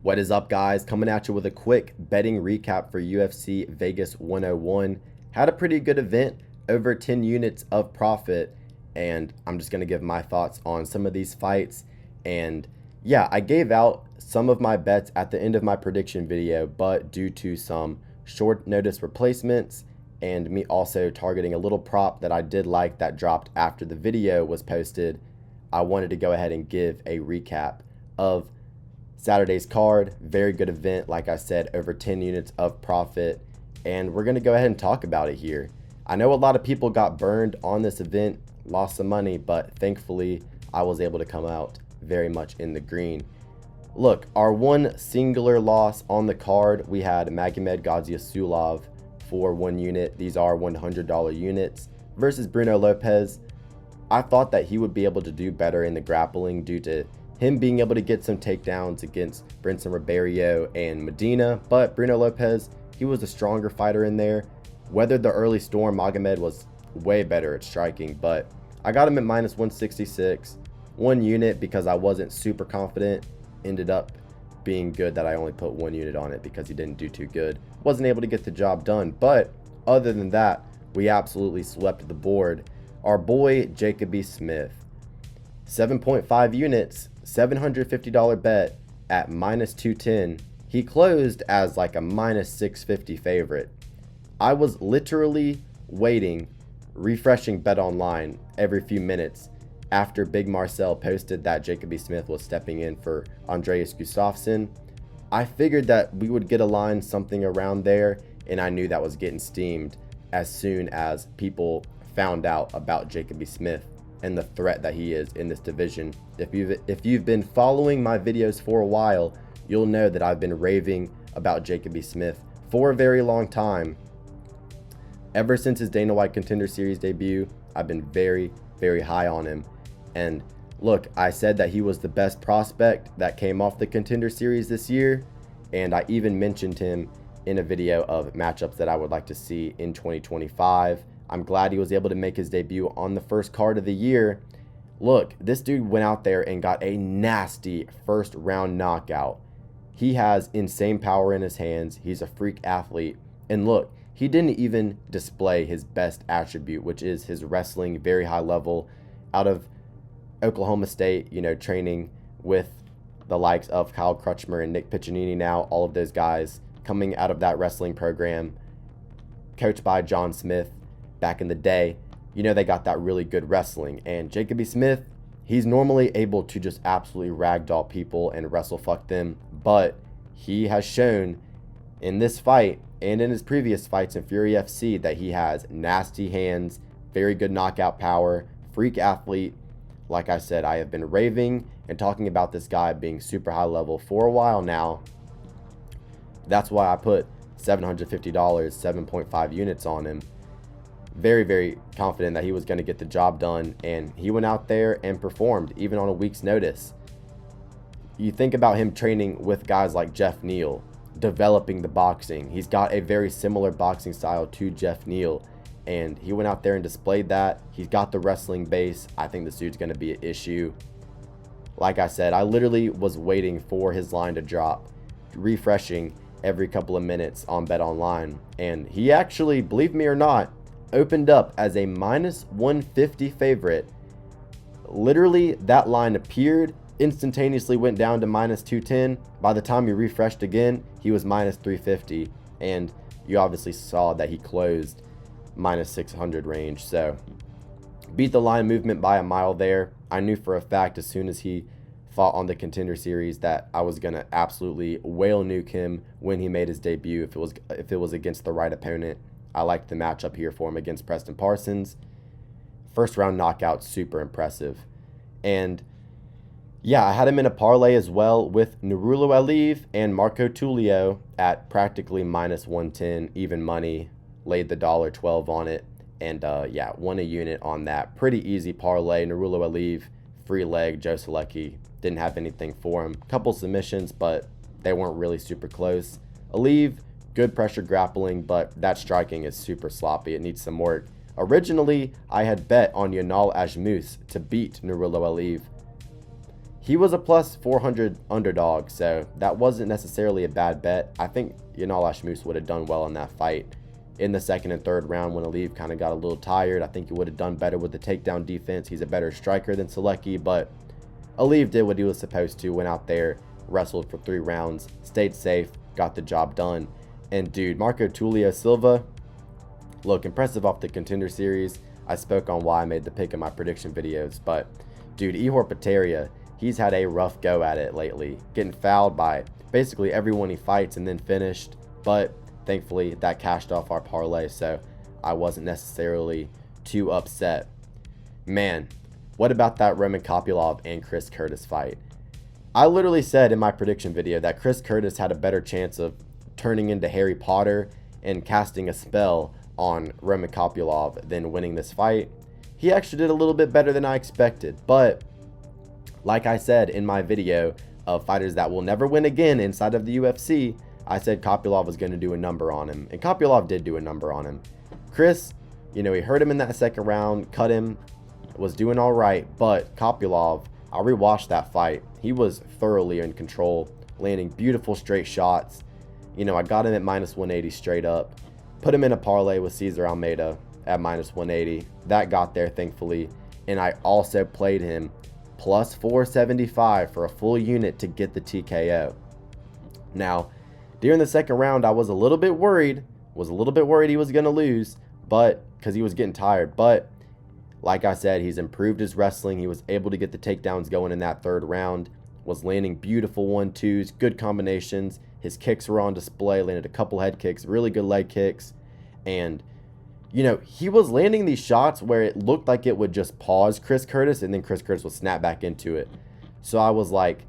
What is up, guys? Coming at you with a quick betting recap for UFC Vegas 101. Had a pretty good event, over 10 units of profit, and I'm just going to give my thoughts on some of these fights. And yeah, I gave out some of my bets at the end of my prediction video, but due to some short notice replacements and me also targeting a little prop that I did like that dropped after the video was posted, I wanted to go ahead and give a recap of Saturday's card. Very good event, like I said, over 10 units of profit, and we're going to go ahead and talk about it here. I know a lot of people got burned on this event, lost some money, but thankfully I was able to come out very much in the green. Look, our one singular loss on the card, we had Magomed Gaziesulov for 1 unit. These are $100 units versus Bruno Lopez. I thought that he would be able to do better in the grappling due to him being able to get some takedowns against Brinson Ribeiro and Medina, but Bruno Lopez, he was a stronger fighter in there. Weathered the early storm. Magomed was way better at striking, but I got him at minus 166. 1 unit because I wasn't super confident. Ended up being good that I only put 1 unit on it because he didn't do too good. Wasn't able to get the job done, but other than that, we absolutely swept the board. Our boy Jacoby Smith, 7.5 units, $750 bet at minus 210. He closed as like a minus 650 favorite. I was literally waiting, refreshing Bet Online every few minutes after Big Marcel posted that Jacoby Smith was stepping in for Andreas Gustafsson. I figured that we would get a line something around there, and I knew that was getting steamed as soon as people found out about Jacoby Smith and the threat that he is in this division. If you've been following my videos for a while, you'll know that I've been raving about Jacoby Smith for a very long time. Ever since his Dana White Contender Series debut, I've been very, very high on him. And look, I said that he was the best prospect that came off the Contender Series this year, and I even mentioned him in a video of matchups that I would like to see in 2025. I'm glad he was able to make his debut on the first card of the year. Look, this dude went out there and got a nasty first round knockout. He has insane power in his hands. He's a freak athlete. And look, he didn't even display his best attribute, which is his wrestling, very high level, out of Oklahoma State, training with the likes of Kyle Crutchmer and Nick Piccinini now, all of those guys coming out of that wrestling program, coached by John Smith. Back in the day, they got that really good wrestling. And Jacoby Smith, he's normally able to just absolutely ragdoll people and wrestle fuck them, but he has shown in this fight and in his previous fights in Fury FC that he has nasty hands, very good knockout power, freak athlete. Like I said, I have been raving and talking about this guy being super high level for a while now. That's why I put $750, 7.5 units on him. Very, very confident that he was going to get the job done, and he went out there and performed even on a week's notice. You think about him training with guys like Jeff Neal, developing the boxing. He's got a very similar boxing style to Jeff Neal, and he went out there and displayed that. He's got the wrestling base. I think this dude's going to be an issue. Like I said, I literally was waiting for his line to drop, refreshing every couple of minutes on Bet Online, and he actually, believe me or not, opened up as a minus 150 favorite. Literally, that line appeared, instantaneously went down to minus 210. By the time he refreshed again, he was minus 350, and you obviously saw that he closed minus 600 range. So beat the line movement by a mile there. I knew for a fact as soon as he fought on the Contender Series that I was gonna absolutely whale nuke him when he made his debut if it was against the right opponent. I liked the matchup here for him against Preston Parsons. First round knockout, super impressive. And yeah, I had him in a parlay as well with Nurullo Aliyev and Marco Tulio at practically minus 110, even money. Laid the $1.12 on it, and yeah, won a unit on that. Pretty easy parlay. Nurullo Aliyev, free leg. Joe Selecki didn't have anything for him. Couple submissions, but they weren't really super close. Aliyev, good pressure grappling, but that striking is super sloppy. It needs some work. Originally, I had bet on Yanal Ajmus to beat Nurullo Aliyev. He was a plus 400 underdog, so that wasn't necessarily a bad bet. I think Yanal Ashmus would have done well in that fight. In the second and third round, when Aliv kind of got a little tired, I think he would have done better with the takedown defense. He's a better striker than Selecki, but Aliv did what he was supposed to, went out there, wrestled for 3 rounds, stayed safe, got the job done. And dude, Marco Tulio Silva, look, impressive off the Contender Series. I spoke on why I made the pick in my prediction videos, but dude, Ihor Potieria, he's had a rough go at it lately, getting fouled by basically everyone he fights and then finished, but thankfully that cashed off our parlay, so I wasn't necessarily too upset. Man, what about that Roman Kopylov and Chris Curtis fight? I literally said in my prediction video that Chris Curtis had a better chance of turning into Harry Potter and casting a spell on Roman Kopylov than winning this fight. He actually did a little bit better than I expected, but like I said in my video of fighters that will never win again inside of the UFC, I said Kopylov was going to do a number on him, and Kopylov did do a number on him. Chris, he hurt him in that second round, cut him, was doing all right, but Kopylov, I rewatched that fight. He was thoroughly in control, landing beautiful straight shots. I got him at minus 180 straight up, put him in a parlay with Cesar Almeida at minus 180. That got there, thankfully, and I also played him plus 475 for a full unit to get the TKO. Now, during the second round, I was a little bit worried. He was going to lose, but because he was getting tired. But like I said, he's improved his wrestling. He was able to get the takedowns going in that third round, was landing beautiful 1-2s, good combinations. His kicks were on display, landed a couple head kicks, really good leg kicks. And, he was landing these shots where it looked like it would just pause Chris Curtis, and then Chris Curtis would snap back into it. So I was like,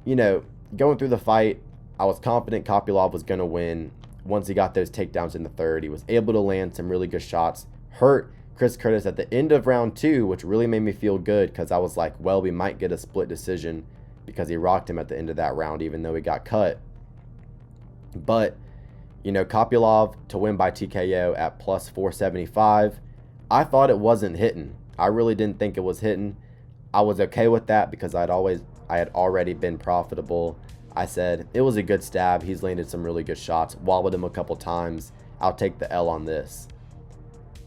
going through the fight, I was confident Kopylov was going to win. Once he got those takedowns in the third, he was able to land some really good shots. Hurt Chris Curtis at the end of round 2, which really made me feel good because I was like, well, we might get a split decision because he rocked him at the end of that round, even though he got cut. But, Kopylov to win by TKO at plus 475. I thought it wasn't hitting. I really didn't think it was hitting. I was okay with that because I had already been profitable. I said, it was a good stab. He's landed some really good shots. Wobbled him a couple times. I'll take the L on this.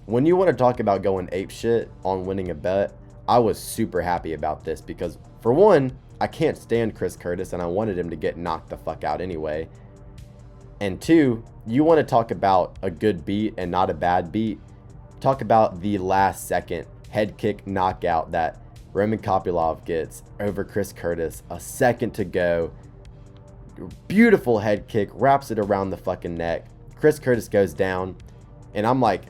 When you want to talk about going apeshit on winning a bet, I was super happy about this because, for one, I can't stand Chris Curtis and I wanted him to get knocked the fuck out anyway. And 2, you want to talk about a good beat and not a bad beat. Talk about the last second head kick knockout that Roman Kopylov gets over Chris Curtis. A second to go. Beautiful head kick, wraps it around the fucking neck. Chris Curtis goes down, and I'm like,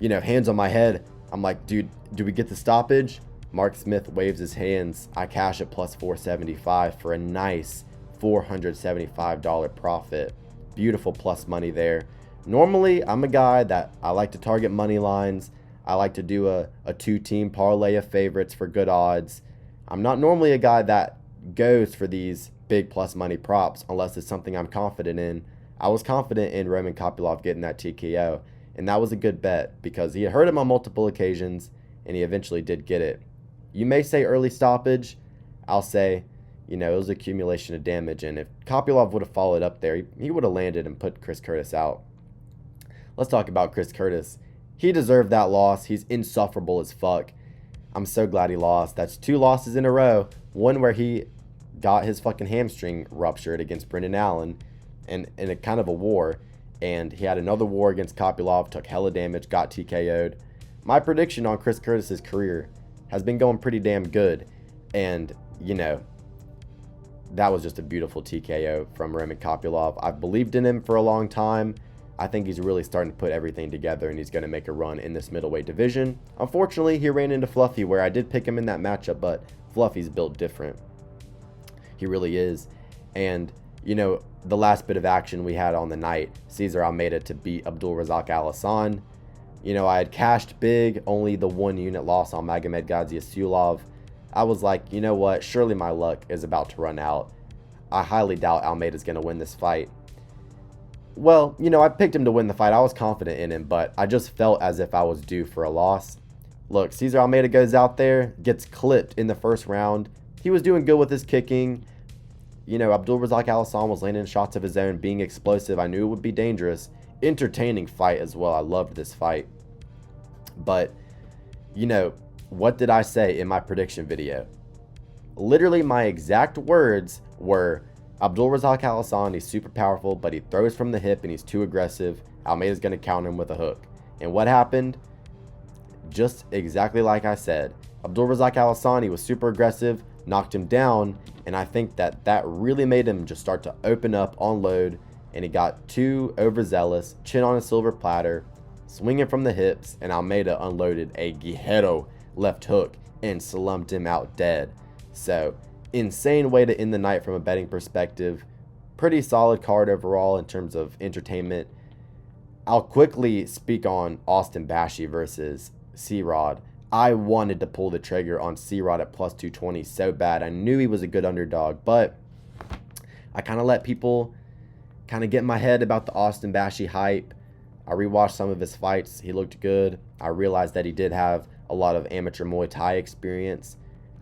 hands on my head. I'm like, dude, do we get the stoppage? Mark Smith waves his hands. I cash at plus 475 for a nice $475 profit. Beautiful plus money there. Normally, I'm a guy that I like to target money lines. I like to do a 2-team parlay of favorites for good odds. I'm not normally a guy that goes for these big plus money props unless it's something I'm confident in. I was confident in Roman Kopylov getting that TKO, and that was a good bet because he had hurt him on multiple occasions and he eventually did get it. You may say early stoppage. I'll say, it was accumulation of damage, and if Kopylov would have followed up there, he would have landed and put Chris Curtis out. Let's talk about Chris Curtis. He deserved that loss. He's insufferable as fuck. I'm so glad he lost. That's 2 losses in a row. One where he got his fucking hamstring ruptured against Brendan Allen in a kind of a war, and he had another war against Kopylov, took hella damage, got TKO'd. My prediction on Chris Curtis's career has been going pretty damn good, and that was just a beautiful TKO from Roman Kopylov. I've believed in him for a long time. I think he's really starting to put everything together, and he's going to make a run in this middleweight division. Unfortunately, he ran into Fluffy, where I did pick him in that matchup, but Fluffy's built different. He really is. And, the last bit of action we had on the night, Cesar Almeida to beat Abdulrazak Al Hassan. I had cashed big, only the 1 unit loss on Magomed Gadzhiesulov. I was like, you know what, surely my luck is about to run out. I highly doubt Almeida's going to win this fight. Well, I picked him to win the fight. I was confident in him, but I just felt as if I was due for a loss. Look, Cesar Almeida goes out there, gets clipped in the first round, he was doing good with his kicking. You know, Abdulrazak Al was landing shots of his own, being explosive. I knew it would be dangerous. Entertaining fight as well. I loved this fight. But, you know, what did I say in my prediction video? Literally, my exact words were, Abdulrazak Al, he's super powerful, but he throws from the hip and he's too aggressive. Almeida's going to counter him with a hook. And what happened? Just exactly like I said. Abdulrazak Al, he was super aggressive, knocked him down, and I think that really made him just start to open up, unload, and he got too overzealous, chin on a silver platter, swinging from the hips, and Almeida unloaded a Guerrero left hook and slumped him out dead. So, insane way to end the night from a betting perspective. Pretty solid card overall in terms of entertainment. I'll quickly speak on Austin Bashi versus C-Rod. I wanted to pull the trigger on C-Rod at plus 220 so bad. I knew he was a good underdog, but I kind of let people kind of get in my head about the Austin Bashi hype. I rewatched some of his fights. He looked good. I realized that he did have a lot of amateur Muay Thai experience.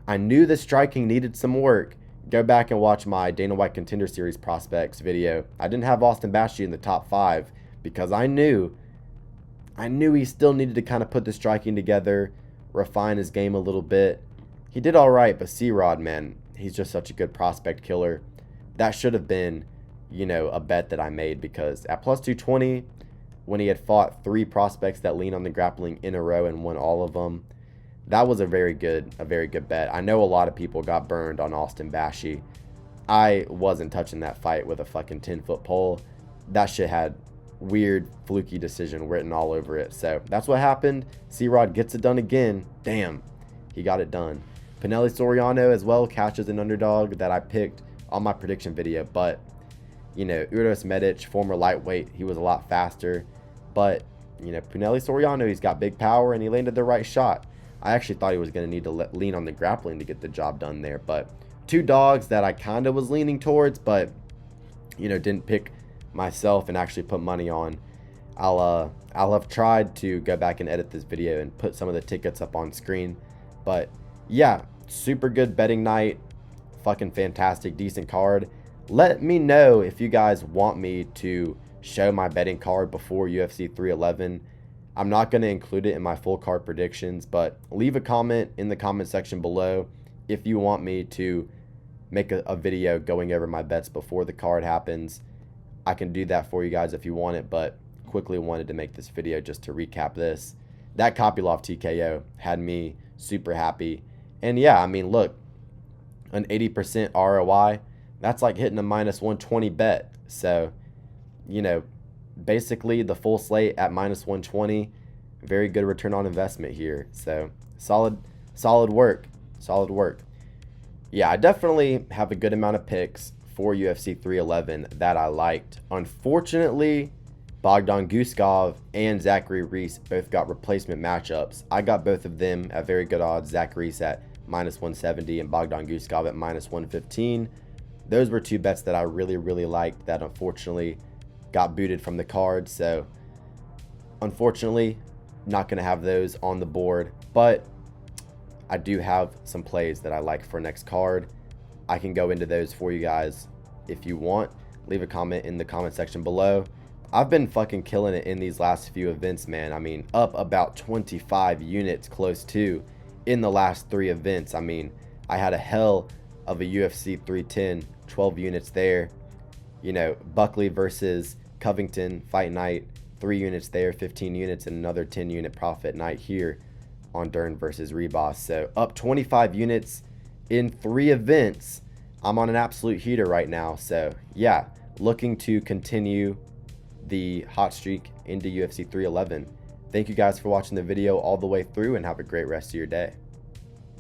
I knew the striking needed some work. Go back and watch my Dana White Contender Series prospects video. I didn't have Austin Bashi in the top 5 because I knew he still needed to kind of put the striking together, refine his game a little bit. He did all right, but C-Rod, man, he's just such a good prospect killer. That should have been, you know, a bet that I made, because at plus 220, when he had fought 3 prospects that lean on the grappling in a row and won all of them, that was a very good bet. I know a lot of people got burned on Austin Bashi. I wasn't touching that fight with a fucking 10-foot pole. That shit had weird, fluky decision written all over it. So that's what happened. C-Rod gets it done again. Damn, he got it done. Pinelli Soriano as well catches an underdog that I picked on my prediction video. But, you know, Uros Medic, former lightweight, he was a lot faster. But, you know, Pinelli Soriano, he's got big power and he landed the right shot. I actually thought he was going to need to lean on the grappling to get the job done there. But 2 dogs that I kind of was leaning towards, but, you know, didn't pick myself and actually put money on. I'll have tried to go back and edit this video and put some of the tickets up on screen. But yeah, super good betting night. Fucking fantastic, decent card. Let me know if you guys want me to show my betting card before UFC 311. I'm not going to include it in my full card predictions, but leave a comment in the comment section below if you want me to make a video going over my bets before the card happens. I can do that for you guys if you want it, but quickly wanted to make this video just to recap this. That Kopylov TKO had me super happy. And yeah, I mean, look, an 80% ROI, that's like hitting a minus 120 bet. So, you know, basically the full slate at minus 120, very good return on investment here. So solid work. Yeah, I definitely have a good amount of picks for UFC 311 that I liked. Unfortunately, Bogdan Guskov and Zachary Reese both got replacement matchups. I got both of them at very good odds. Zach Reese at minus 170 and Bogdan Guskov at minus 115. Those were 2 bets that I really liked that unfortunately got booted from the card. So unfortunately, not going to have those on the board, but I do have some plays that I like for next card. I can go into those for you guys if you want. Leave a comment in the comment section below. I've been fucking killing it in these last few events, man. I mean, up about 25 units close to in the last 3 events. I mean, I had a hell of a UFC 310, 12 units there. You know, Buckley versus Covington Fight Night, 3 units there, 15 units, and another 10 unit profit night here on Dern versus Ribas. So up 25 units in 3 events. I'm on an absolute heater right now. So yeah, looking to continue the hot streak into UFC 311. Thank you guys for watching the video all the way through, and have a great rest of your day.